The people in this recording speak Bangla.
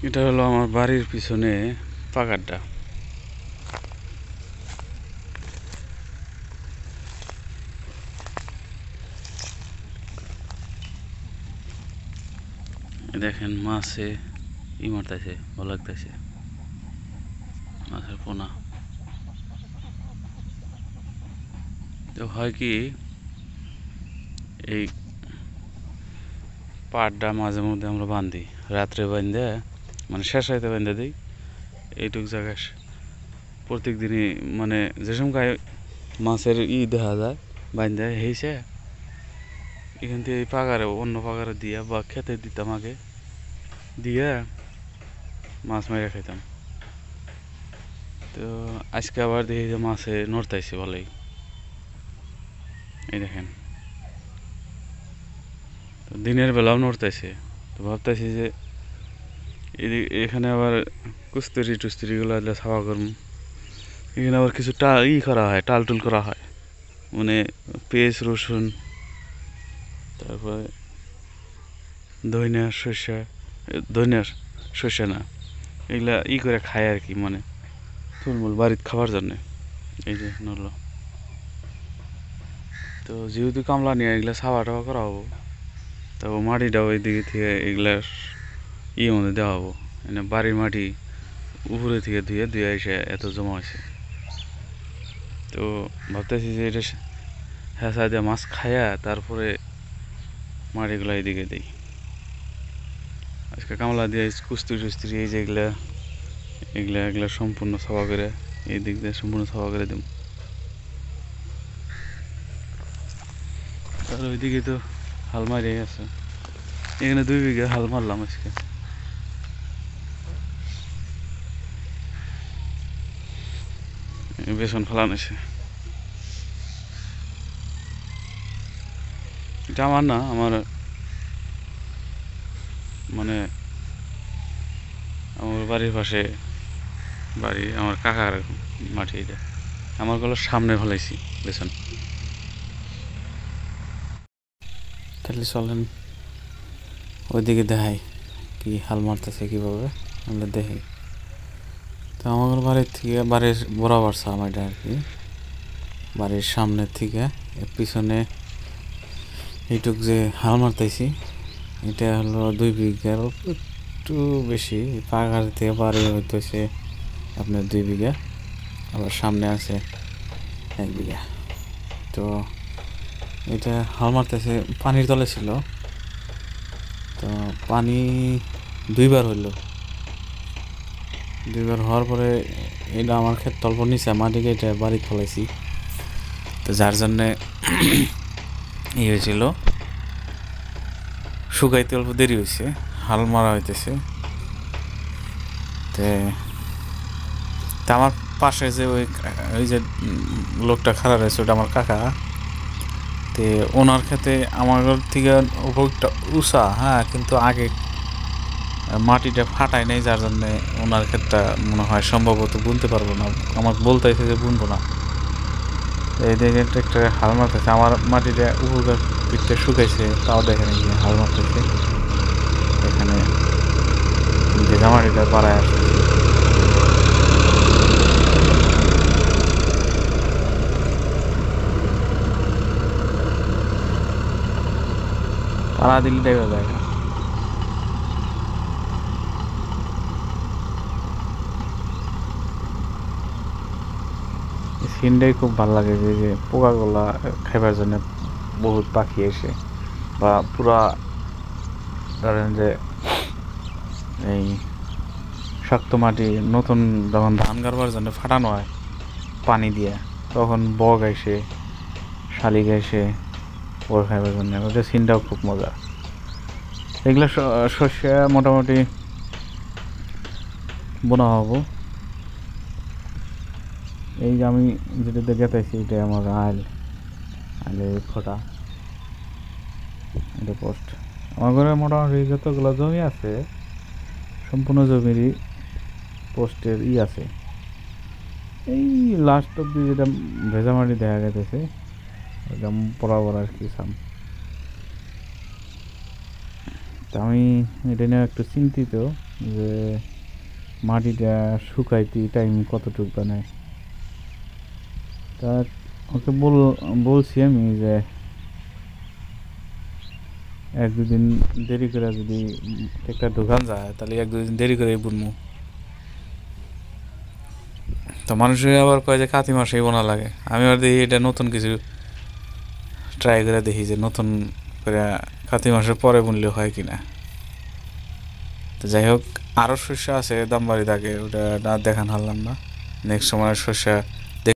এটা হলো আমার বাড়ির পিছনে পাকারটা। দেখেন মাছে মারতেছে, ভালো লাগতেছে মাছের পোনা। তো হয় কি, এই পাড়টা মাঝে মধ্যে আমরা বান্ধি, রাত্রে বান্ধে মানে শেষ রাইতে বান্ধে দিই। এইটুক জায়গায় প্রত্যেক দিনই মানে যে সময় মাছের দেখা যায় বান্ধে হয়েছে, এখান থেকে এই পাগারে অন্য পাগারে দিয়া বা খেতে দিতাম, আগে দিয়ে মাছ মেরে খাইতাম। তো আজকে আবার দেখি যে মাছে নড়তাইছে ভালোই। এই দেখেন, তো দিনের বেলাও নড়তাইছে। তো ভাবতেছি যে এখানে আবার কুস্তুরি টুস্তুরিগুলো সাফা করুন। এখানে আবার কিছু করা হয়, টাল টুল করা হয়, মানে পেঁয়াজ রসুন, তারপরে ধনিয়া সর্ষে না, এগুলা করে খায় আর কি, মানে ফুলমূল বাড়িতে খাবার জন্যে। এই যে নড়লো। তো যেহেতু কামলা নিয়ে এগুলা সাফা টাফা করা হবো, তো মাটিটাও এই দিকে থেকে এগুলা মধ্যে দেওয়া হবো। মানে বাড়ির মাটি উপরে থেকে ধুয়ে ধুয়ে এসে এত জমা হয়েছে। তো ভাবতেছি যে এটা হেঁচা দিয়ে মাছ খায়া তারপরে মাটিগুলো এইদিকে দিই। আজকে কামলা দিয়ে কুস্তুরি টুস্তুরি এই যে এগুলা এগুলা এগুলা সম্পূর্ণ সাফা করে এই দিক দিয়ে সম্পূর্ণ সাফা করে দেব। আর ওইদিকে তো হাল মারিয়ে গেছে। এখানে 2 বিঘা হাল মারলাম আজকে। বেসন ফেলানো আছে। এটা আমার না, আমার মানে আমার বাড়ির পাশে বাড়ি, আমার কাকার মাটি। এটা আমার গুলো সামনে ফেলাইছি বেসন। তাহলে চলেন ওইদিকে দেখাই কি হাল মারতেছে কীভাবে, আমরা দেখি। তো আমার বাড়ির থেকে বাড়ির বরাবর সাম এটা আর কি, বাড়ির সামনের থেকে পিছনে এইটুক যে হাল মারতেছি, এটা হলো 2 বিঘার একটু বেশি। পাগার থেকে বাড়ি হইতেছে আপনার 2 বিঘা, আবার সামনে আছে 1 বিঘা। তো এটা হাল মারতেছে, পানির তলে ছিল। তো পানি 2বার হইল, 2বার হওয়ার পরে এটা আমার ক্ষেত অল্প নিচে মাটিকে এটা বাড়ি ফলাইছি। তো যার জন্যে হয়েছিল, শুকাইতে অল্প দেরি হয়েছে, হাল মারা হইতেছে। তা আমার পাশে যে ওই যে লোকটা খাড়া রয়েছে, ওটা আমার কাকা। তে ওনার ক্ষেতে আমার ঘর থেকে উপরটা উঁচা, হ্যাঁ, কিন্তু আগে মাটিটা ফাটায় নাই, যার জন্যে ওনার ক্ষেতটা মনে হয় সম্ভবত বুনতে পারবো না। আমার বলতেছে যে বুনবো না। এই দিকে একটা হাল মারতেছে, আমার মাটিটা উপর পিঠটা শুকাইছে, তাও দেখে নাকি হাল মারতেছে। এখানে ভেজা মাটিটা পাড়ায় আসতেছে। পাড়া দিলে দেখা যায় না। সিনটাই খুব ভালো লাগে, যে পোকাগুলা খাইবার জন্য বহুত পাখি এসে, বা পুরা ধরেন যে এই শক্ত মাটি নতুন যখন ধান গাড়বার জন্য ফাটানো হয় পানি দিয়ে, তখন বগ আইসে, শালিক আইসে ওর খাইবার জন্য। ওদের সিনটাও খুব মজা। এগুলো শস্য মোটামুটি বোনা হবো। এই যে আমি যেটা দেখাইছি, এটা আমার আইলের ফোটা, এটা পোস্ট। আমার ঘরে মোটামুটি যতগুলো জমি আছে, সম্পূর্ণ জমিরই পোস্টের আছে। এই লাস্ট অব্দি যেটা ভেজা মাটি দেখা গেছে, ওটা বরাবর আর কি সাম। তা আমি এটা নিয়ে একটু চিন্তিত। যে মাটিটা শুকাইতে টাইম কতটুকু বানায়। তা ওকে বলছি আমি যে এক দুদিন দেরি করে যদি একটা দোকান যায় তাহলে এক দুদিন দেরি করে বুনবো। তো মানুষের আবার কয় যে কাতি মাসেই বোনা লাগে, আমি আবার দেখি এটা নতুন কিছু ট্রাই করে দেখি যে নতুন করে কাতি মাসের পরে বুনলে হয় কিনা। তো যাই হোক, আরও শস্য আছে দামবাড়ি থাকে, ওটা না দেখান হারলাম না। নেক্সট সময় শস্য